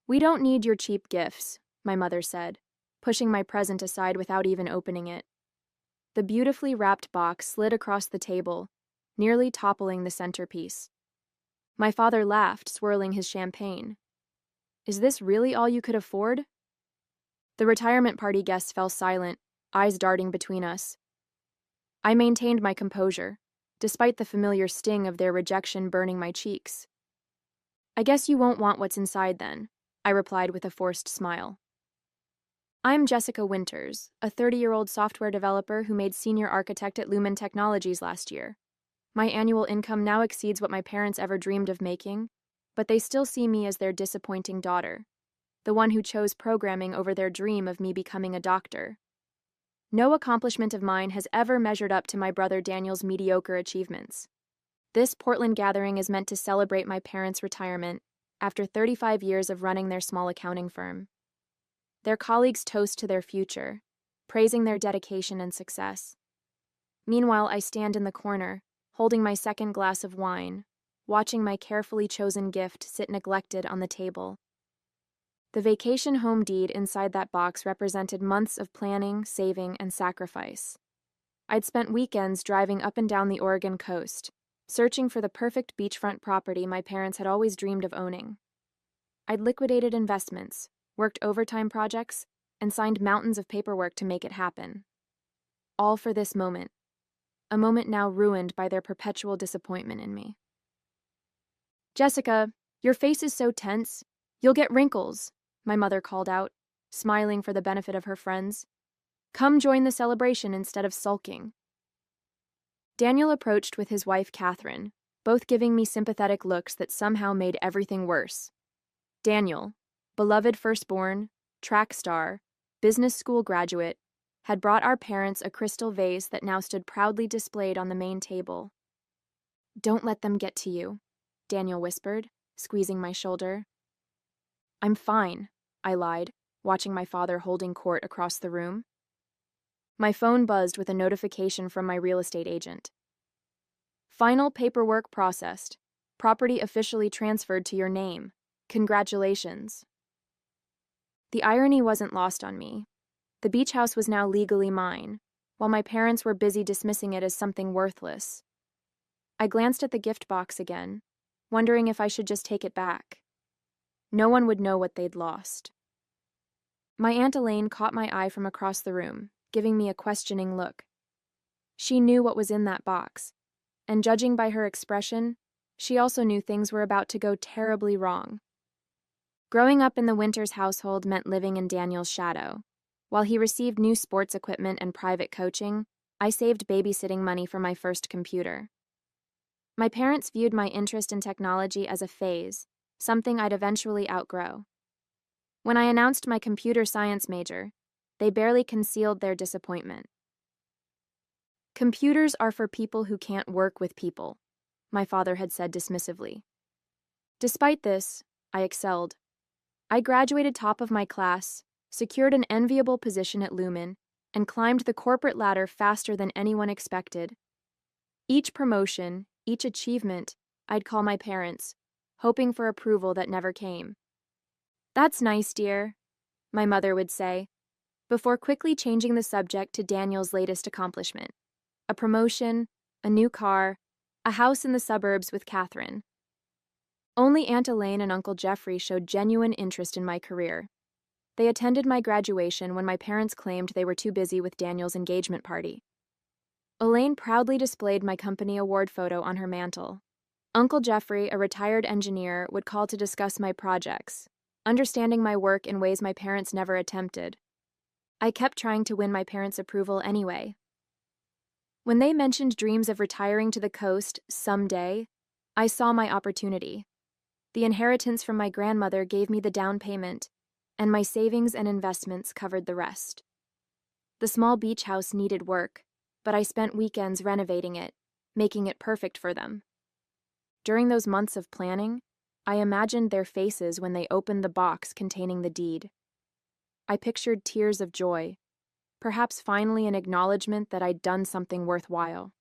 "We don't need your cheap gifts," my mother said, pushing my present aside without even opening it. The beautifully wrapped box slid across the table, nearly toppling the centerpiece. My father laughed, swirling his champagne. "Is this really all you could afford?" The retirement party guests fell silent, eyes darting between us. I maintained my composure, despite the familiar sting of their rejection burning my cheeks. "I guess you won't want what's inside then," I replied with a forced smile. "I'm Jessica Winters, a 30-year-old software developer who made senior architect at Lumen Technologies last year. My annual income now exceeds what my parents ever dreamed of making, but they still see me as their disappointing daughter, the one who chose programming over their dream of me becoming a doctor. No accomplishment of mine has ever measured up to my brother Daniel's mediocre achievements. This Portland gathering is meant to celebrate my parents' retirement after 35 years of running their small accounting firm. Their colleagues toast to their future, praising their dedication and success. Meanwhile, I stand in the corner, holding my second glass of wine, watching my carefully chosen gift sit neglected on the table. The vacation home deed inside that box represented months of planning, saving, and sacrifice. I'd spent weekends driving up and down the Oregon coast, searching for the perfect beachfront property my parents had always dreamed of owning. I'd liquidated investments, worked overtime projects, and signed mountains of paperwork to make it happen. All for this moment, a moment now ruined by their perpetual disappointment in me. "Jessica, your face is so tense. You'll get wrinkles," my mother called out, smiling for the benefit of her friends. "Come join the celebration instead of sulking." Daniel approached with his wife, Catherine, both giving me sympathetic looks that somehow made everything worse. Daniel, beloved firstborn, track star, business school graduate, had brought our parents a crystal vase that now stood proudly displayed on the main table. "Don't let them get to you," Daniel whispered, squeezing my shoulder. "I'm fine," I lied, watching my father holding court across the room. My phone buzzed with a notification from my real estate agent. "Final paperwork processed. Property officially transferred to your name. Congratulations." The irony wasn't lost on me. The beach house was now legally mine, while my parents were busy dismissing it as something worthless. I glanced at the gift box again, wondering if I should just take it back. No one would know what they'd lost. My Aunt Elaine caught my eye from across the room, giving me a questioning look. She knew what was in that box, and judging by her expression, she also knew things were about to go terribly wrong. Growing up in the Winters household meant living in Daniel's shadow. While he received new sports equipment and private coaching, I saved babysitting money for my first computer. My parents viewed my interest in technology as a phase, something I'd eventually outgrow. When I announced my computer science major, they barely concealed their disappointment. "Computers are for people who can't work with people," my father had said dismissively. Despite this, I excelled. I graduated top of my class, secured an enviable position at Lumen, and climbed the corporate ladder faster than anyone expected. Each promotion, each achievement, I'd call my parents, hoping for approval that never came. "That's nice, dear," my mother would say, before quickly changing the subject to Daniel's latest accomplishment: a promotion, a new car, a house in the suburbs with Catherine. Only Aunt Elaine and Uncle Jeffrey showed genuine interest in my career. They attended my graduation when my parents claimed they were too busy with Daniel's engagement party. Elaine proudly displayed my company award photo on her mantle. Uncle Jeffrey, a retired engineer, would call to discuss my projects, understanding my work in ways my parents never attempted. I kept trying to win my parents' approval anyway. When they mentioned dreams of retiring to the coast someday, I saw my opportunity. The inheritance from my grandmother gave me the down payment, and my savings and investments covered the rest. The small beach house needed work, but I spent weekends renovating it, making it perfect for them. During those months of planning, I imagined their faces when they opened the box containing the deed. I pictured tears of joy, perhaps finally an acknowledgement that I'd done something worthwhile.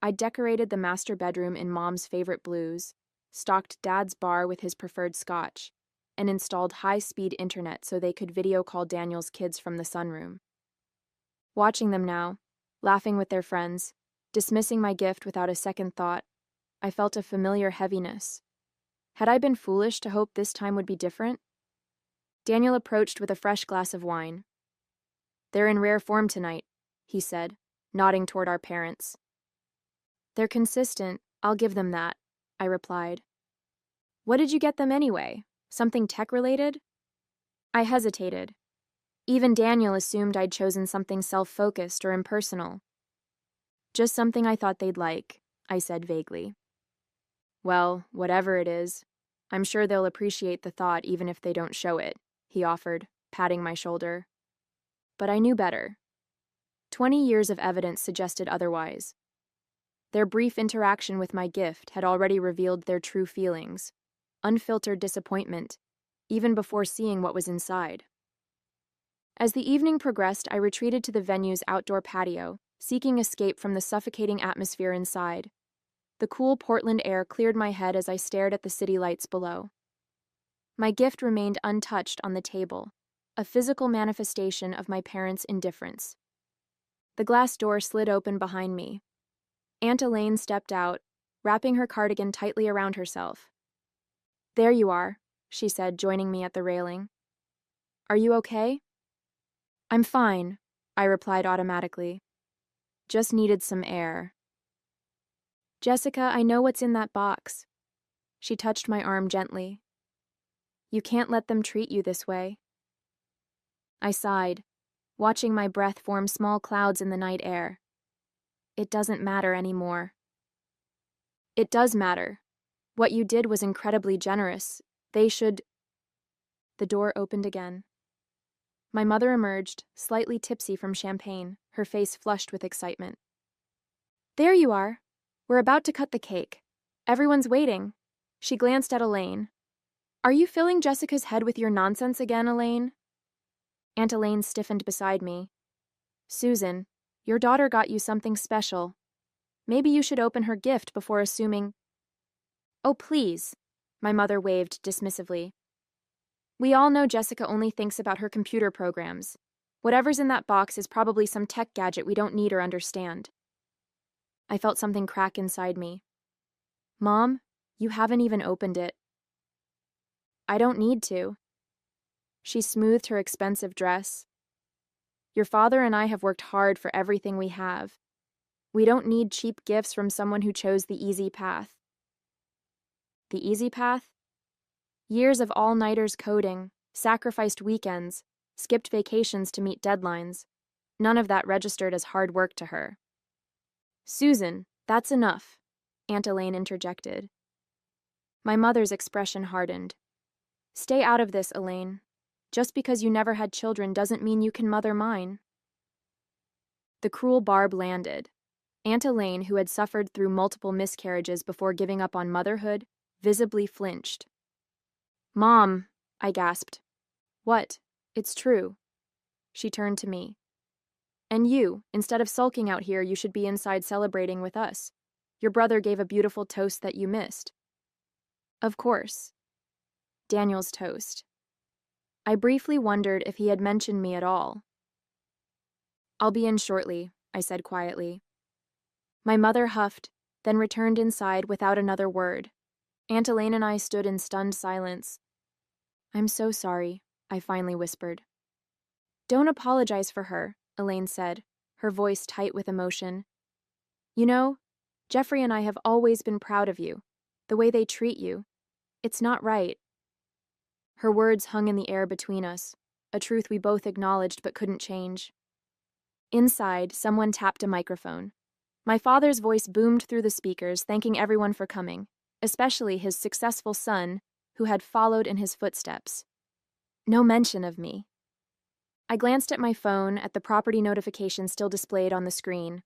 I decorated the master bedroom in Mom's favorite blues, stocked Dad's bar with his preferred scotch, and installed high-speed internet so they could video call Daniel's kids from the sunroom. Watching them now, laughing with their friends, dismissing my gift without a second thought, I felt a familiar heaviness. Had I been foolish to hope this time would be different? Daniel approached with a fresh glass of wine. "They're in rare form tonight," he said, nodding toward our parents. "They're consistent, I'll give them that," I replied. "What did you get them anyway? Something tech-related?" I hesitated. Even Daniel assumed I'd chosen something self-focused or impersonal. "Just something I thought they'd like," I said vaguely. "Well, whatever it is, I'm sure they'll appreciate the thought even if they don't show it," he offered, patting my shoulder. But I knew better. 20 years of evidence suggested otherwise. Their brief interaction with my gift had already revealed their true feelings, unfiltered disappointment, even before seeing what was inside. As the evening progressed, I retreated to the venue's outdoor patio, seeking escape from the suffocating atmosphere inside. The cool Portland air cleared my head as I stared at the city lights below. My gift remained untouched on the table, a physical manifestation of my parents' indifference. The glass door slid open behind me. Aunt Elaine stepped out, wrapping her cardigan tightly around herself. "There you are," she said, joining me at the railing. "Are you okay?" "I'm fine," I replied automatically. "Just needed some air." "Jessica, I know what's in that box." She touched my arm gently. "You can't let them treat you this way." I sighed, watching my breath form small clouds in the night air. It doesn't matter anymore. "It does matter. What you did was incredibly generous. They should—" The door opened again. My mother emerged, slightly tipsy from champagne, her face flushed with excitement. "There you are. We're about to cut the cake. Everyone's waiting." She glanced at Elaine. "Are you filling Jessica's head with your nonsense again, Elaine?" Aunt Elaine stiffened beside me. "Susan, your daughter got you something special. Maybe you should open her gift before assuming—" "Oh, please," my mother waved dismissively. "We all know Jessica only thinks about her computer programs. Whatever's in that box is probably some tech gadget we don't need or understand." I felt something crack inside me. "Mom, you haven't even opened it." "I don't need to." She smoothed her expensive dress. "Your father and I have worked hard for everything we have. We don't need cheap gifts from someone who chose the easy path." The easy path? Years of all-nighters coding, sacrificed weekends, skipped vacations to meet deadlines. None of that registered as hard work to her. "Susan, that's enough," Aunt Elaine interjected. My mother's expression hardened. "Stay out of this, Elaine. Just because you never had children doesn't mean you can mother mine." The cruel barb landed. Aunt Elaine, who had suffered through multiple miscarriages before giving up on motherhood, visibly flinched. "Mom," I gasped. "What? It's true." She turned to me. "And you, instead of sulking out here, you should be inside celebrating with us. Your brother gave a beautiful toast that you missed." "Of course. Daniel's toast." I briefly wondered if he had mentioned me at all. "I'll be in shortly," I said quietly. My mother huffed, then returned inside without another word. Aunt Elaine and I stood in stunned silence. "I'm so sorry," I finally whispered. "Don't apologize for her," Elaine said, her voice tight with emotion. "You know, Jeffrey and I have always been proud of you. The way they treat you. It's not right." Her words hung in the air between us, a truth we both acknowledged but couldn't change. Inside, someone tapped a microphone. My father's voice boomed through the speakers, thanking everyone for coming, especially his successful son, who had followed in his footsteps. No mention of me. I glanced at my phone, at the property notification still displayed on the screen.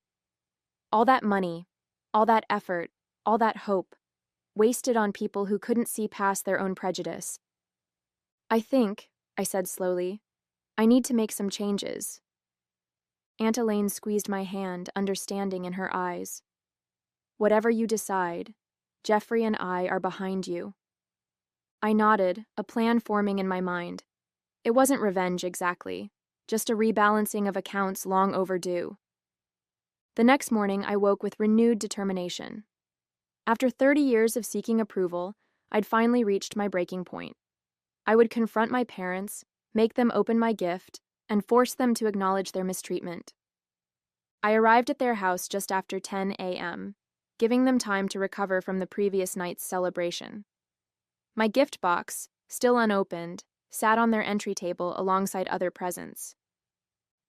All that money, all that effort, all that hope, wasted on people who couldn't see past their own prejudice. "I think," I said slowly, "I need to make some changes." Aunt Elaine squeezed my hand, understanding in her eyes. "Whatever you decide, Jeffrey and I are behind you." I nodded, a plan forming in my mind. It wasn't revenge exactly, just a rebalancing of accounts long overdue. The next morning, I woke with renewed determination. After 30 years of seeking approval, I'd finally reached my breaking point. I would confront my parents, make them open my gift, and force them to acknowledge their mistreatment. I arrived at their house just after 10 a.m., giving them time to recover from the previous night's celebration. My gift box, still unopened, sat on their entry table alongside other presents.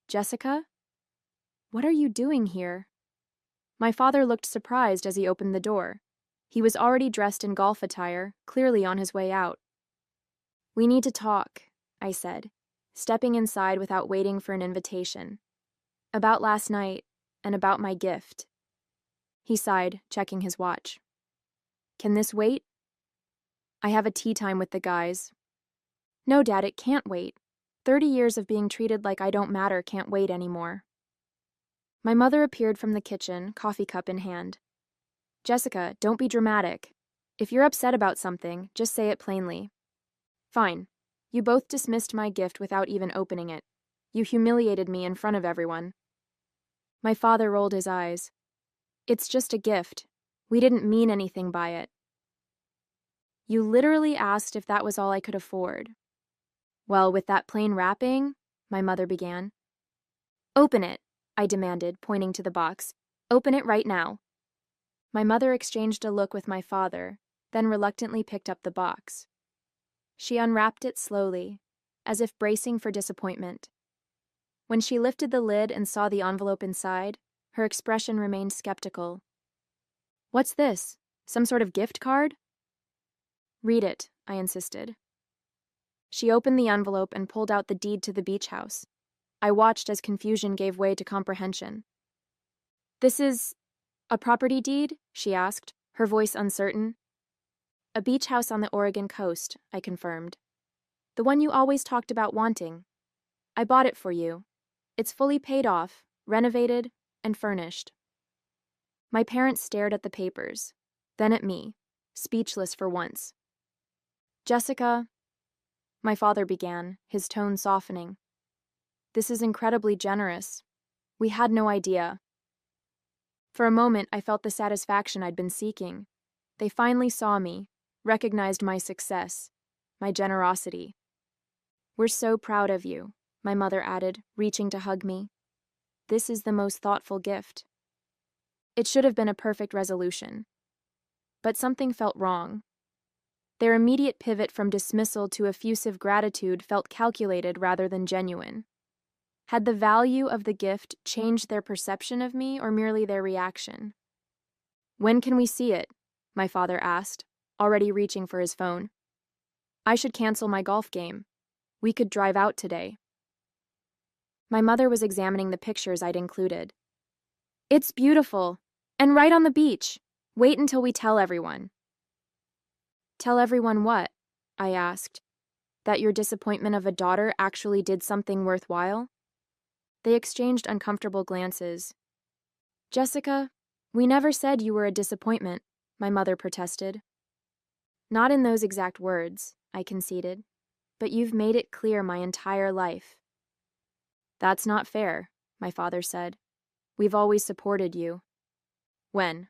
Jessica? What are you doing here? My father looked surprised as he opened the door. He was already dressed in golf attire, clearly on his way out. We need to talk, I said, stepping inside without waiting for an invitation. About last night, and about my gift. He sighed, checking his watch. Can this wait? I have a tea time with the guys. No, Dad, it can't wait. 30 years of being treated like I don't matter can't wait anymore. My mother appeared from the kitchen, coffee cup in hand. Jessica, don't be dramatic. If you're upset about something, just say it plainly. Fine. You both dismissed my gift without even opening it. You humiliated me in front of everyone. My father rolled his eyes. It's just a gift. We didn't mean anything by it. You literally asked if that was all I could afford. Well, with that plain wrapping, my mother began. Open it, I demanded, pointing to the box. Open it right now. My mother exchanged a look with my father, then reluctantly picked up the box. She unwrapped it slowly, as if bracing for disappointment. When she lifted the lid and saw the envelope inside, her expression remained skeptical. What's this? Some sort of gift card? Read it, I insisted. She opened the envelope and pulled out the deed to the beach house. I watched as confusion gave way to comprehension. This is a property deed? She asked, her voice uncertain. A beach house on the Oregon coast, I confirmed. The one you always talked about wanting. I bought it for you. It's fully paid off, renovated, and furnished. My parents stared at the papers, then at me, speechless for once. Jessica, my father began, his tone softening. This is incredibly generous. We had no idea. For a moment, I felt the satisfaction I'd been seeking. They finally saw me, recognized my success, my generosity. We're so proud of you, my mother added, reaching to hug me. This is the most thoughtful gift. It should have been a perfect resolution. But something felt wrong. Their immediate pivot from dismissal to effusive gratitude felt calculated rather than genuine. Had the value of the gift changed their perception of me or merely their reaction? When can we see it? My father asked, already reaching for his phone. I should cancel my golf game. We could drive out today. My mother was examining the pictures I'd included. It's beautiful, and right on the beach. Wait until we tell everyone. Tell everyone what? I asked. That your disappointment of a daughter actually did something worthwhile? They exchanged uncomfortable glances. Jessica, we never said you were a disappointment, my mother protested. Not in those exact words, I conceded, but you've made it clear my entire life. That's not fair, my father said. We've always supported you. When?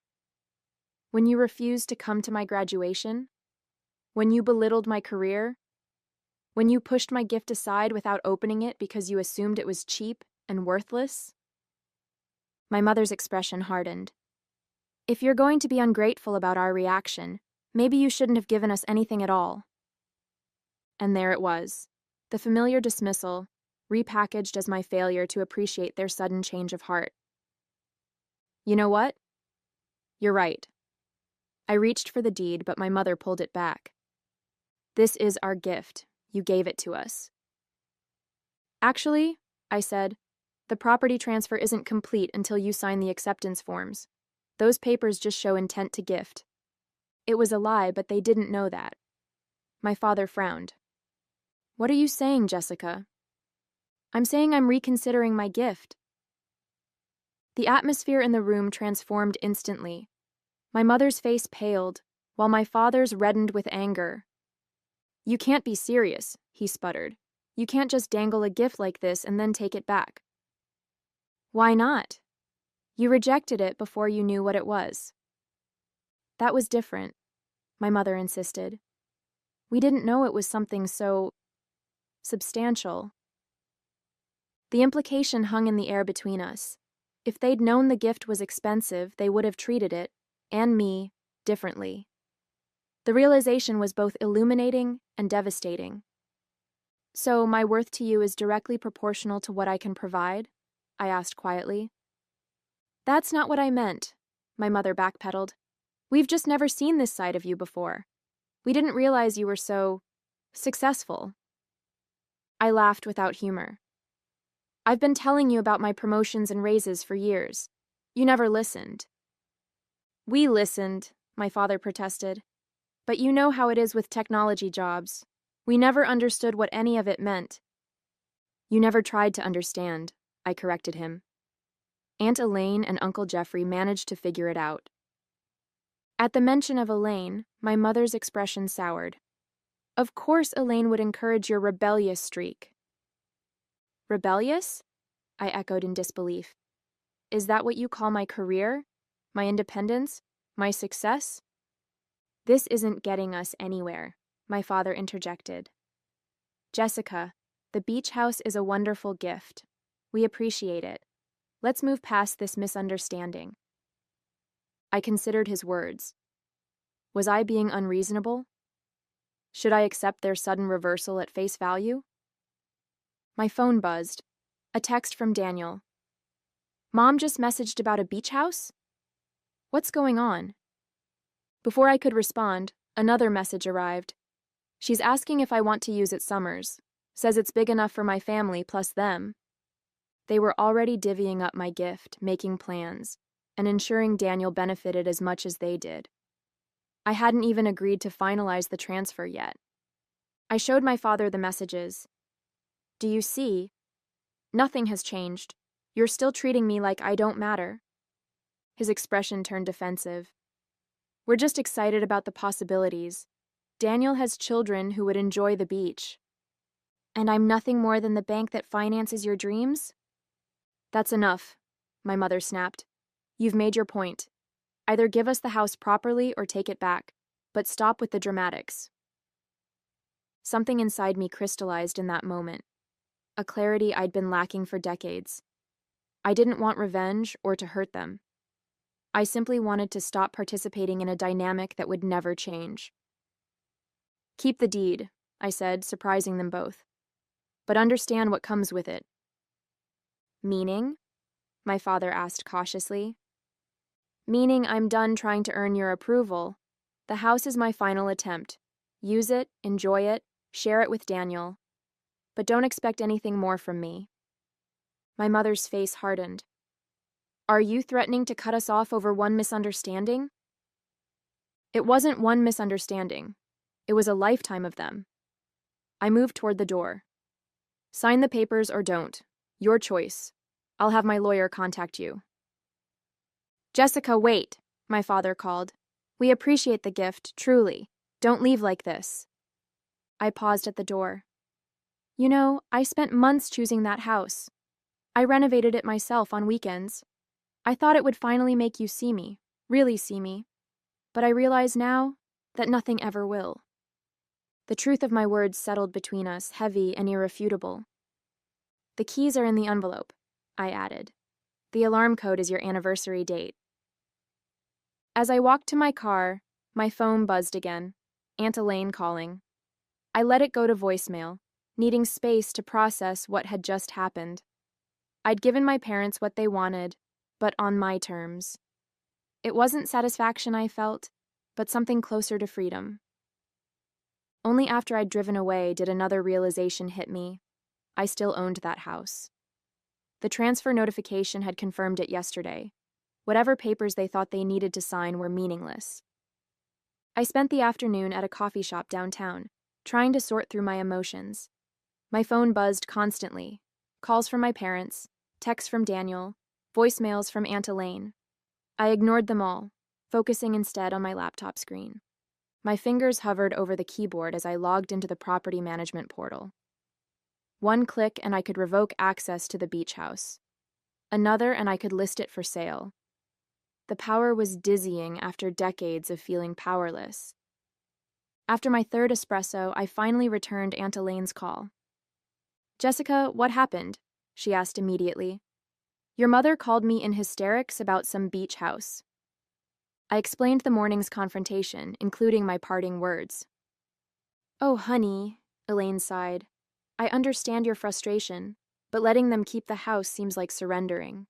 When you refused to come to my graduation? When you belittled my career? When you pushed my gift aside without opening it because you assumed it was cheap and worthless? My mother's expression hardened. If you're going to be ungrateful about our reaction, maybe you shouldn't have given us anything at all. And there it was, the familiar dismissal, repackaged as my failure to appreciate their sudden change of heart. You know what? You're right. I reached for the deed, but my mother pulled it back. This is our gift. You gave it to us. Actually, I said, the property transfer isn't complete until you sign the acceptance forms. Those papers just show intent to gift. It was a lie, but they didn't know that. My father frowned. What are you saying, Jessica? I'm saying I'm reconsidering my gift. The atmosphere in the room transformed instantly. My mother's face paled, while my father's reddened with anger. You can't be serious, he sputtered. You can't just dangle a gift like this and then take it back. Why not? You rejected it before you knew what it was. That was different, my mother insisted. We didn't know it was something so substantial. The implication hung in the air between us. If they'd known the gift was expensive, they would have treated it, and me, differently. The realization was both illuminating and devastating. So, my worth to you is directly proportional to what I can provide? I asked quietly. That's not what I meant, my mother backpedaled. We've just never seen this side of you before. We didn't realize you were so successful. I laughed without humor. I've been telling you about my promotions and raises for years. You never listened. We listened, my father protested. But you know how it is with technology jobs. We never understood what any of it meant. You never tried to understand, I corrected him. Aunt Elaine and Uncle Jeffrey managed to figure it out. At the mention of Elaine, my mother's expression soured. Of course Elaine would encourage your rebellious streak. Rebellious? I echoed in disbelief. Is that what you call my career? My independence? My success? This isn't getting us anywhere, my father interjected. Jessica, the beach house is a wonderful gift. We appreciate it. Let's move past this misunderstanding. I considered his words. Was I being unreasonable? Should I accept their sudden reversal at face value? My phone buzzed. A text from Daniel. Mom just messaged about a beach house? What's going on? Before I could respond, another message arrived. She's asking if I want to use it summers. Says it's big enough for my family plus them. They were already divvying up my gift, making plans, and ensuring Daniel benefited as much as they did. I hadn't even agreed to finalize the transfer yet. I showed my father the messages. Do you see? Nothing has changed. You're still treating me like I don't matter. His expression turned defensive. We're just excited about the possibilities. Daniel has children who would enjoy the beach. And I'm nothing more than the bank that finances your dreams? That's enough, my mother snapped. You've made your point. Either give us the house properly or take it back, but stop with the dramatics. Something inside me crystallized in that moment, a clarity I'd been lacking for decades. I didn't want revenge or to hurt them. I simply wanted to stop participating in a dynamic that would never change. Keep the deed, I said, surprising them both. But understand what comes with it. Meaning? My father asked cautiously. Meaning I'm done trying to earn your approval. The house is my final attempt. Use it, enjoy it, share it with Daniel. But don't expect anything more from me. My mother's face hardened. Are you threatening to cut us off over one misunderstanding? It wasn't one misunderstanding. It was a lifetime of them. I moved toward the door. Sign the papers or don't. Your choice. I'll have my lawyer contact you. Jessica, wait, my father called. We appreciate the gift, truly. Don't leave like this. I paused at the door. You know, I spent months choosing that house. I renovated it myself on weekends. I thought it would finally make you see me, really see me. But I realize now that nothing ever will. The truth of my words settled between us, heavy and irrefutable. The keys are in the envelope, I added. The alarm code is your anniversary date. As I walked to my car, my phone buzzed again, Aunt Elaine calling. I let it go to voicemail, needing space to process what had just happened. I'd given my parents what they wanted, but on my terms. It wasn't satisfaction I felt, but something closer to freedom. Only after I'd driven away did another realization hit me. I still owned that house. The transfer notification had confirmed it yesterday. Whatever papers they thought they needed to sign were meaningless. I spent the afternoon at a coffee shop downtown, trying to sort through my emotions. My phone buzzed constantly. Calls from my parents, texts from Daniel, voicemails from Aunt Elaine. I ignored them all, focusing instead on my laptop screen. My fingers hovered over the keyboard as I logged into the property management portal. One click and I could revoke access to the beach house. Another and I could list it for sale. The power was dizzying after decades of feeling powerless. After my third espresso, I finally returned Aunt Elaine's call. "Jessica, what happened?" she asked immediately. "Your mother called me in hysterics about some beach house." I explained the morning's confrontation, including my parting words. "Oh, honey," Elaine sighed. "I understand your frustration, but letting them keep the house seems like surrendering."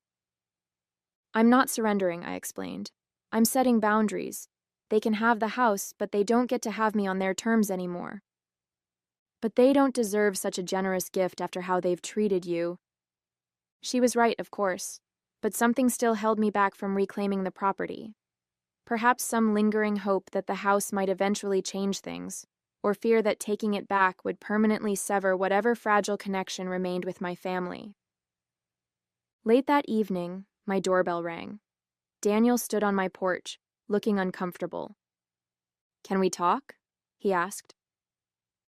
"I'm not surrendering," I explained. "I'm setting boundaries. They can have the house, but they don't get to have me on their terms anymore." "But they don't deserve such a generous gift after how they've treated you." She was right, of course, but something still held me back from reclaiming the property. Perhaps some lingering hope that the house might eventually change things, or fear that taking it back would permanently sever whatever fragile connection remained with my family. Late that evening, my doorbell rang. Daniel stood on my porch, looking uncomfortable. "Can we talk?" he asked.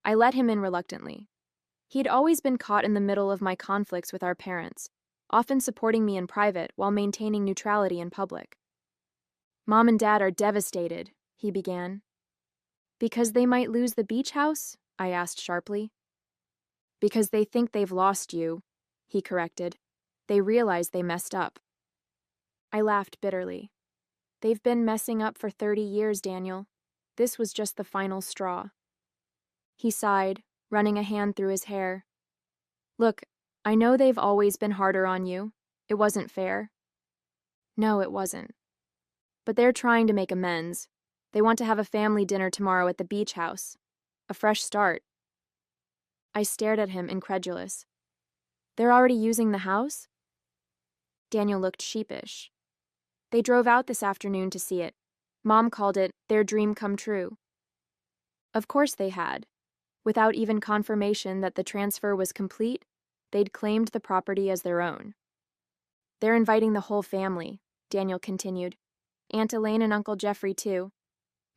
I let him in reluctantly. He'd always been caught in the middle of my conflicts with our parents, often supporting me in private while maintaining neutrality in public. "Mom and Dad are devastated," he began. "Because they might lose the beach house?" I asked sharply. "Because they think they've lost you," he corrected. "They realize they messed up." I laughed bitterly. "They've been messing up for 30 years, Daniel. This was just the final straw." He sighed, running a hand through his hair. "Look, I know they've always been harder on you. It wasn't fair." "No, it wasn't. But they're trying to make amends. They want to have a family dinner tomorrow at the beach house. A fresh start." I stared at him, incredulous. "They're already using the house?" Daniel looked sheepish. "They drove out this afternoon to see it. Mom called it their dream come true." Of course they had. Without even confirmation that the transfer was complete, they'd claimed the property as their own. "They're inviting the whole family," Daniel continued. "Aunt Elaine and Uncle Jeffrey, too.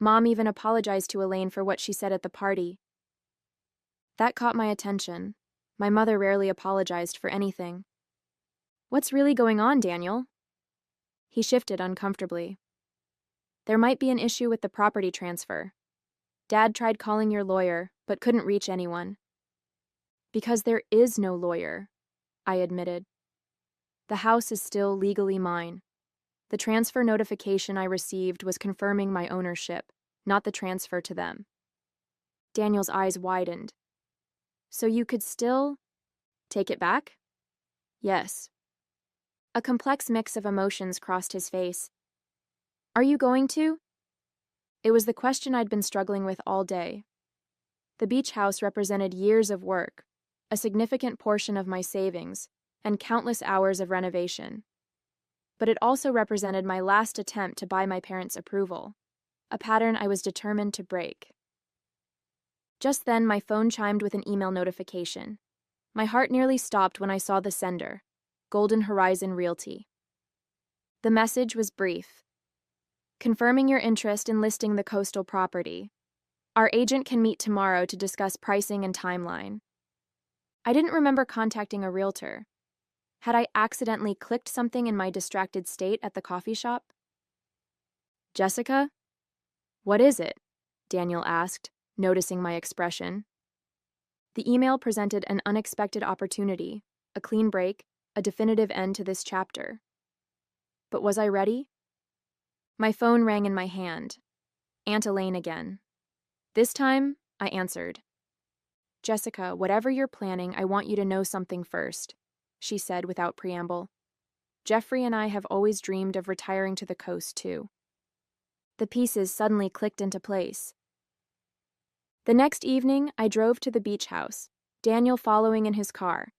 Mom even apologized to Elaine for what she said at the party." That caught my attention. My mother rarely apologized for anything. "What's really going on, Daniel?" He shifted uncomfortably. "There might be an issue with the property transfer. Dad tried calling your lawyer, but couldn't reach anyone." "Because there is no lawyer," I admitted. "The house is still legally mine. The transfer notification I received was confirming my ownership, not the transfer to them." Daniel's eyes widened. "So you could still take it back?" "Yes." A complex mix of emotions crossed his face. "Are you going to?" It was the question I'd been struggling with all day. The beach house represented years of work, a significant portion of my savings, and countless hours of renovation. But it also represented my last attempt to buy my parents' approval, a pattern I was determined to break. Just then, my phone chimed with an email notification. My heart nearly stopped when I saw the sender, Golden Horizon Realty. The message was brief. "Confirming your interest in listing the coastal property. Our agent can meet tomorrow to discuss pricing and timeline." I didn't remember contacting a realtor. Had I accidentally clicked something in my distracted state at the coffee shop? "Jessica?" "What is it?" Daniel asked, noticing my expression. The email presented an unexpected opportunity, a clean break, a definitive end to this chapter. But was I ready? My phone rang in my hand. Aunt Elaine again. This time, I answered. "Jessica, whatever you're planning, I want you to know something first," she said without preamble. "Jeffrey and I have always dreamed of retiring to the coast, too." The pieces suddenly clicked into place. The next evening, I drove to the beach house, Daniel following in his car.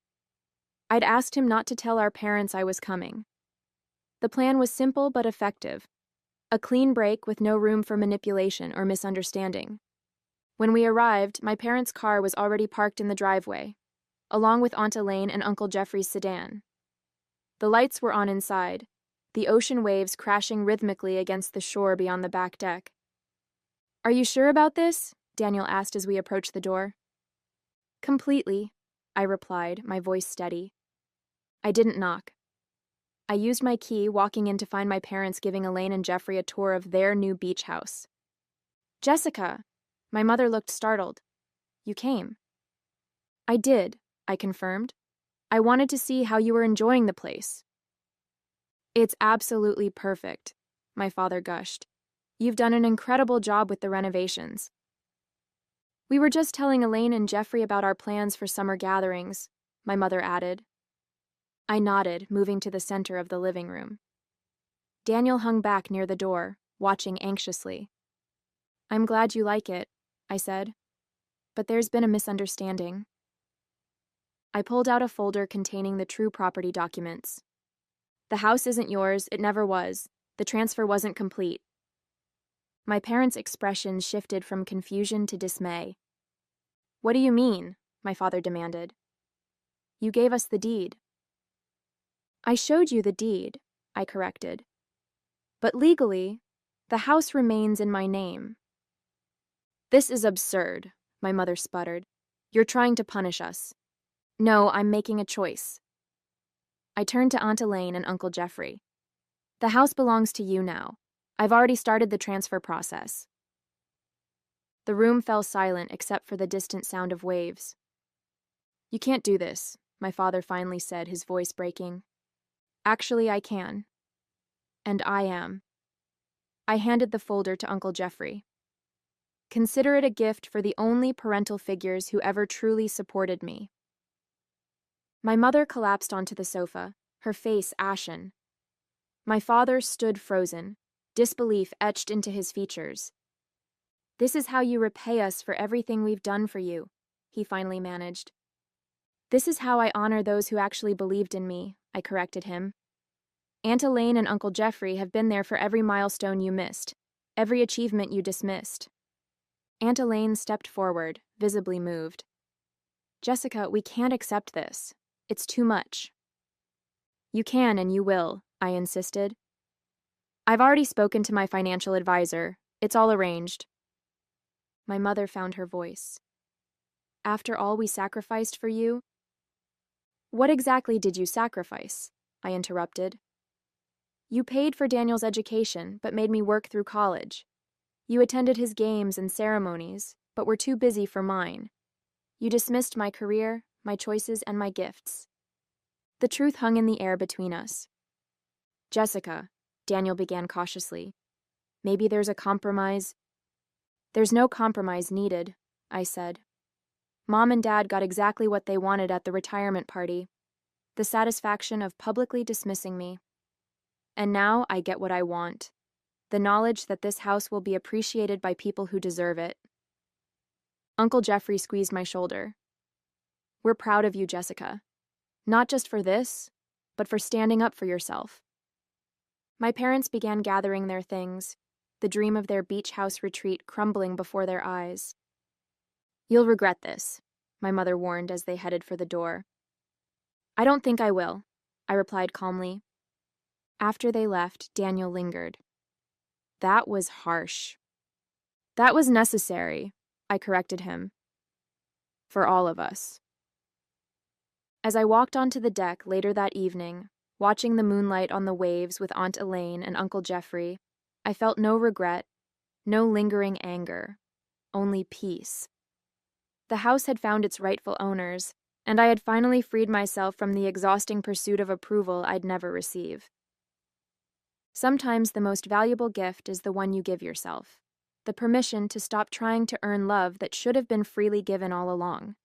I'd asked him not to tell our parents I was coming. The plan was simple but effective. A clean break with no room for manipulation or misunderstanding. When we arrived, my parents' car was already parked in the driveway, along with Aunt Elaine and Uncle Jeffrey's sedan. The lights were on inside, the ocean waves crashing rhythmically against the shore beyond the back deck. Are you sure about this? Daniel asked as we approached the door. Completely, I replied, my voice steady. I didn't knock. I used my key, walking in to find my parents giving Elaine and Jeffrey a tour of their new beach house. Jessica! My mother looked startled. You came. I did, I confirmed. I wanted to see how you were enjoying the place. It's absolutely perfect, my father gushed. You've done an incredible job with the renovations. We were just telling Elaine and Jeffrey about our plans for summer gatherings, my mother added. I nodded, moving to the center of the living room. Daniel hung back near the door, watching anxiously. I'm glad you like it, I said. But there's been a misunderstanding. I pulled out a folder containing the true property documents. The house isn't yours, it never was. The transfer wasn't complete. My parents' expressions shifted from confusion to dismay. What do you mean? My father demanded. You gave us the deed. I showed you the deed, I corrected. But legally, the house remains in my name. This is absurd, my mother sputtered. You're trying to punish us. No, I'm making a choice. I turned to Aunt Elaine and Uncle Jeffrey. The house belongs to you now. I've already started the transfer process. The room fell silent except for the distant sound of waves. You can't do this, my father finally said, his voice breaking. Actually, I can. And I am. I handed the folder to Uncle Jeffrey. Consider it a gift for the only parental figures who ever truly supported me. My mother collapsed onto the sofa, her face ashen. My father stood frozen, disbelief etched into his features. This is how you repay us for everything we've done for you, he finally managed. This is how I honor those who actually believed in me, I corrected him. Aunt Elaine and Uncle Jeffrey have been there for every milestone you missed, every achievement you dismissed. Aunt Elaine stepped forward, visibly moved. Jessica, we can't accept this. It's too much. You can and you will, I insisted. I've already spoken to my financial advisor. It's all arranged. My mother found her voice. After all we sacrificed for you? What exactly did you sacrifice? I interrupted. You paid for Daniel's education, but made me work through college. You attended his games and ceremonies, but were too busy for mine. You dismissed my career, my choices, and my gifts. The truth hung in the air between us. Jessica, Daniel began cautiously. Maybe there's a compromise. There's no compromise needed, I said. Mom and Dad got exactly what they wanted at the retirement party. The satisfaction of publicly dismissing me. And now I get what I want. The knowledge that this house will be appreciated by people who deserve it. Uncle Jeffrey squeezed my shoulder. We're proud of you, Jessica. Not just for this, but for standing up for yourself. My parents began gathering their things, the dream of their beach house retreat crumbling before their eyes. You'll regret this, my mother warned as they headed for the door. I don't think I will, I replied calmly. After they left, Daniel lingered. That was harsh. That was necessary, I corrected him. For all of us. As I walked onto the deck later that evening, watching the moonlight on the waves with Aunt Elaine and Uncle Jeffrey, I felt no regret, no lingering anger, only peace. The house had found its rightful owners, and I had finally freed myself from the exhausting pursuit of approval I'd never receive. Sometimes the most valuable gift is the one you give yourself, the permission to stop trying to earn love that should have been freely given all along.